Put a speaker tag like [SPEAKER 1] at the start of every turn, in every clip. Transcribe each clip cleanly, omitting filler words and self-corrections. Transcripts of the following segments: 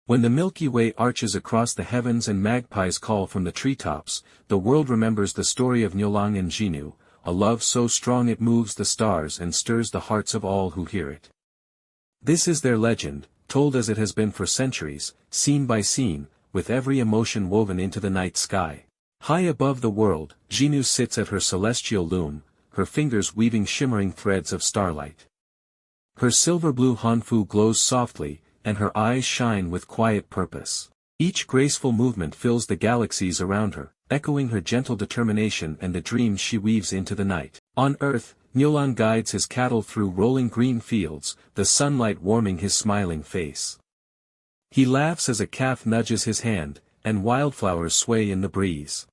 [SPEAKER 1] When the Milky Way arches across the heavens and magpies call from the treetops, the world remembers the story of Niulang and Zhinu, a love so strong it moves the stars and stirs the hearts of all who hear it. This is their legend, told as it has been for centuries, scene by scene, with every emotion woven into the night sky. High above the world, Zhinu sits at her celestial loom, her fingers weaving shimmering threads of starlight. Her silver-blue hanfu glows softly, and her eyes shine with quiet purpose. Each graceful movement fills the galaxies around her, echoing her gentle determination and the dreams she weaves into the night. On earth, Niulang guides his cattle through rolling green fields, the sunlight warming his smiling face. He laughs as a calf nudges his hand, and wildflowers sway in the breeze.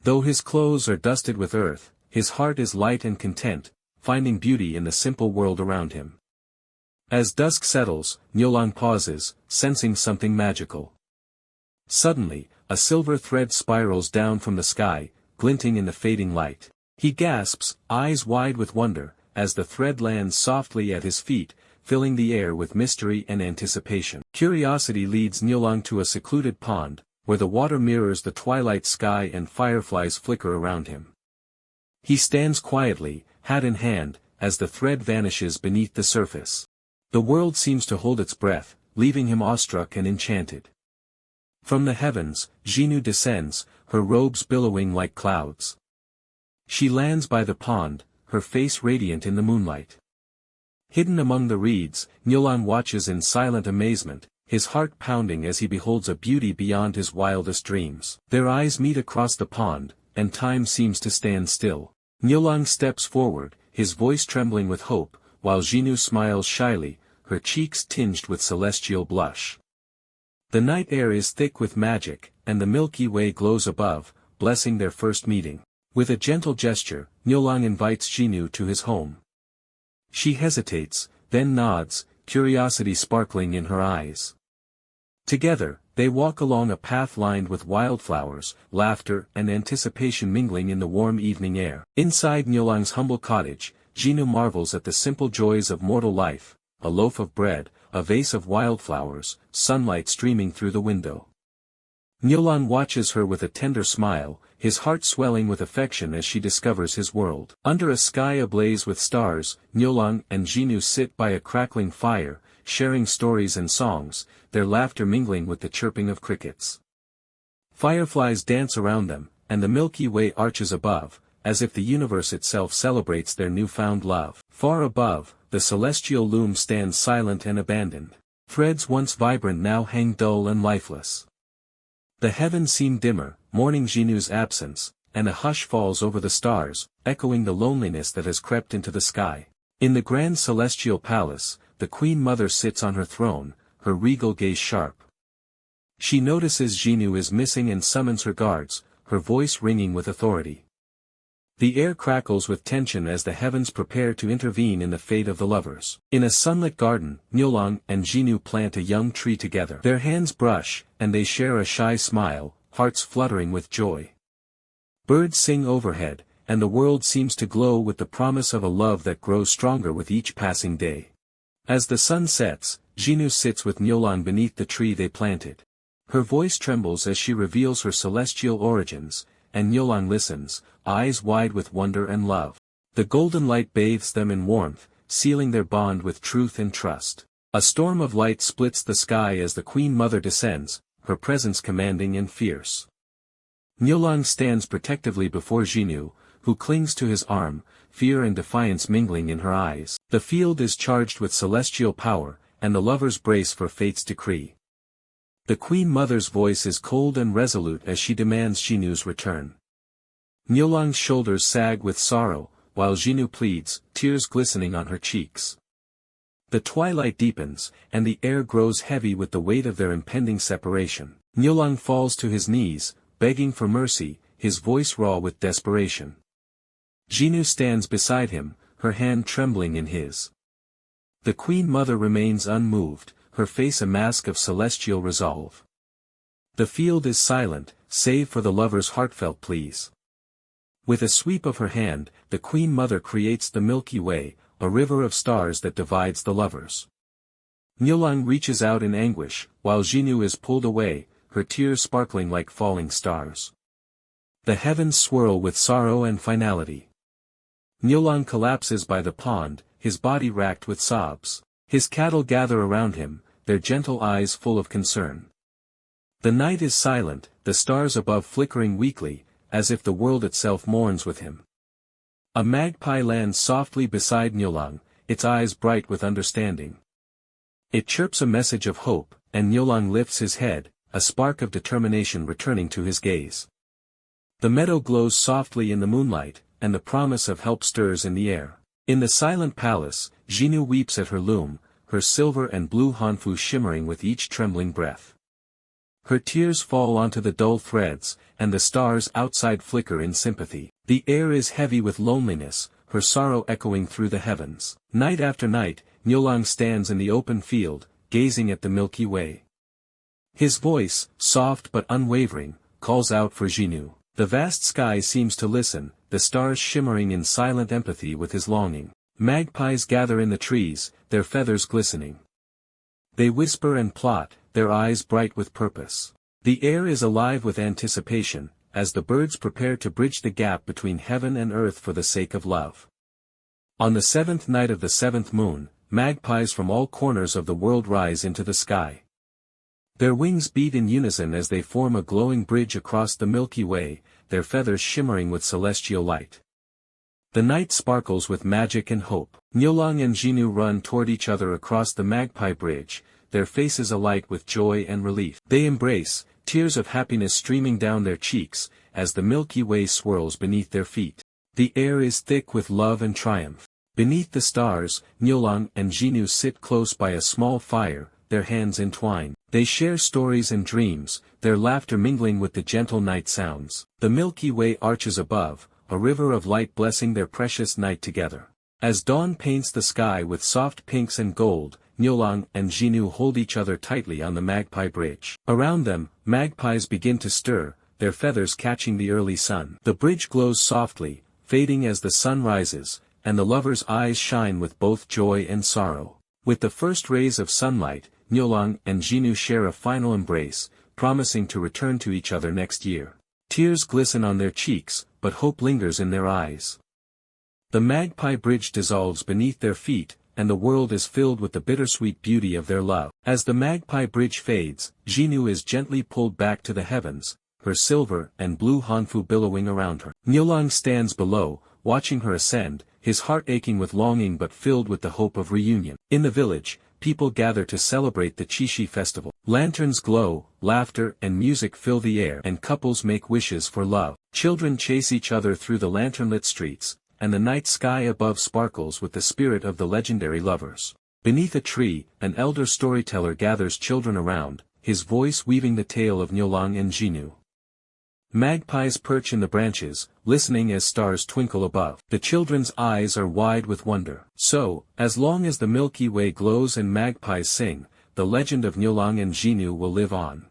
[SPEAKER 1] Though his clothes are dusted with earth, his heart is light and content, finding beauty in the simple world around him. As dusk settles, Niulang pauses, sensing something magical. Suddenly, a silver thread spirals down from the sky, glinting in the fading light. He gasps, eyes wide with wonder, as the thread lands softly at his feet, filling the air with mystery and anticipation. Curiosity leads Niulang to a secluded pond, where the water mirrors the twilight sky and fireflies flicker around him. He stands quietly, hat in hand, as the thread vanishes beneath the surface. The world seems to hold its breath, leaving him awestruck and enchanted. From the heavens, Zhinu descends, her robes billowing like clouds. She lands by the pond, her face radiant in the moonlight. Hidden among the reeds, Niulang watches in silent amazement, his heart pounding as he beholds a beauty beyond his wildest dreams. Their eyes meet across the pond, and time seems to stand still. Niulang steps forward, his voice trembling with hope, while Zhinu smiles shyly, her cheeks tinged with celestial blush. The night air is thick with magic, and the Milky Way glows above, blessing their first meeting. With a gentle gesture, Niulang invites Zhinu to his home. She hesitates, then nods, curiosity sparkling in her eyes. Together, they walk along a path lined with wildflowers, laughter and anticipation mingling in the warm evening air. Inside Niulang's humble cottage, Zhinu marvels at the simple joys of mortal life, a loaf of bread, a vase of wildflowers, sunlight streaming through the window. Niulang watches her with a tender smile, his heart swelling with affection as she discovers his world. Under a sky ablaze with stars, Niulang and Zhinu sit by a crackling fire, sharing stories and songs, their laughter mingling with the chirping of crickets. Fireflies dance around them, and the Milky Way arches above, as if the universe itself celebrates their newfound love. Far above, the celestial loom stands silent and abandoned. Threads once vibrant now hang dull and lifeless. The heavens seem dimmer, mourning Zhinu's absence, and a hush falls over the stars, echoing the loneliness that has crept into the sky. In the grand celestial palace, the Queen Mother sits on her throne, her regal gaze sharp. She notices Zhinu is missing and summons her guards, her voice ringing with authority. The air crackles with tension as the heavens prepare to intervene in the fate of the lovers. In a sunlit garden, Niulang and Zhinu plant a young tree together. Their hands brush, and they share a shy smile, hearts fluttering with joy. Birds sing overhead, and the world seems to glow with the promise of a love that grows stronger with each passing day. As the sun sets, Zhinu sits with Niulang beneath the tree they planted. Her voice trembles as she reveals her celestial origins, and Niulang listens, eyes wide with wonder and love. The golden light bathes them in warmth, sealing their bond with truth and trust. A storm of light splits the sky as the Queen Mother descends, her presence commanding and fierce. Niulang stands protectively before Zhinu, who clings to his arm, fear and defiance mingling in her eyes. The field is charged with celestial power, and the lovers brace for fate's decree. The Queen Mother's voice is cold and resolute as she demands Zhinu's return. Niulang's shoulders sag with sorrow, while Zhinu pleads, tears glistening on her cheeks. The twilight deepens, and the air grows heavy with the weight of their impending separation. Niulang falls to his knees, begging for mercy, his voice raw with desperation. Zhinu stands beside him, her hand trembling in his. The Queen Mother remains unmoved, her face a mask of celestial resolve. The field is silent, save for the lovers' heartfelt pleas. With a sweep of her hand, the Queen Mother creates the Milky Way, a river of stars that divides the lovers. Niulang reaches out in anguish, while Zhinu is pulled away, her tears sparkling like falling stars. The heavens swirl with sorrow and finality. Niulang collapses by the pond, his body racked with sobs. His cattle gather around him, their gentle eyes full of concern. The night is silent, the stars above flickering weakly, as if the world itself mourns with him. A magpie lands softly beside Niulang, its eyes bright with understanding. It chirps a message of hope, and Niulang lifts his head, a spark of determination returning to his gaze. The meadow glows softly in the moonlight, and the promise of help stirs in the air. In the silent palace, Zhinu weeps at her loom, her silver and blue hanfu shimmering with each trembling breath. Her tears fall onto the dull threads, and the stars outside flicker in sympathy. The air is heavy with loneliness, her sorrow echoing through the heavens. Night after night, Niulang stands in the open field, gazing at the Milky Way. His voice, soft but unwavering, calls out for Zhinu. The vast sky seems to listen, the stars shimmering in silent empathy with his longing. Magpies gather in the trees, their feathers glistening. They whisper and plot, their eyes bright with purpose. The air is alive with anticipation, as the birds prepare to bridge the gap between heaven and earth for the sake of love. On the seventh night of the seventh moon, magpies from all corners of the world rise into the sky. Their wings beat in unison as they form a glowing bridge across the Milky Way, their feathers shimmering with celestial light. The night sparkles with magic and hope. Niulang and Zhinu run toward each other across the magpie bridge, their faces alight with joy and relief. They embrace, tears of happiness streaming down their cheeks, as the Milky Way swirls beneath their feet. The air is thick with love and triumph. Beneath the stars, Niulang and Zhinu sit close by a small fire, their hands entwined. They share stories and dreams, their laughter mingling with the gentle night sounds. The Milky Way arches above, a river of light blessing their precious night together. As dawn paints the sky with soft pinks and gold, Niulang and Zhinu hold each other tightly on the magpie bridge. Around them, magpies begin to stir, their feathers catching the early sun. The bridge glows softly, fading as the sun rises, and the lovers' eyes shine with both joy and sorrow. With the first rays of sunlight, Niulang and Zhinu share a final embrace, promising to return to each other next year. Tears glisten on their cheeks, but hope lingers in their eyes. The magpie bridge dissolves beneath their feet, and the world is filled with the bittersweet beauty of their love. As the magpie bridge fades, Zhinu is gently pulled back to the heavens, her silver and blue hanfu billowing around her. Niulang stands below, watching her ascend, his heart aching with longing but filled with the hope of reunion. In the village, people gather to celebrate the Qixi Festival. Lanterns glow, laughter and music fill the air, and couples make wishes for love. Children chase each other through the lantern-lit streets, and the night sky above sparkles with the spirit of the legendary lovers. Beneath a tree, an elder storyteller gathers children around, his voice weaving the tale of Niulang and Zhinu. Magpies perch in the branches, listening as stars twinkle above. The children's eyes are wide with wonder. So, as long as the Milky Way glows and magpies sing, the legend of Niulang and Zhinu will live on.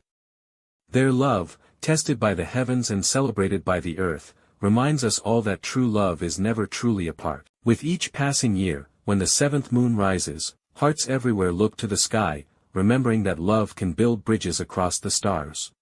[SPEAKER 1] Their love, tested by the heavens and celebrated by the earth, reminds us all that true love is never truly apart. With each passing year, when the seventh moon rises, hearts everywhere look to the sky, remembering that love can build bridges across the stars.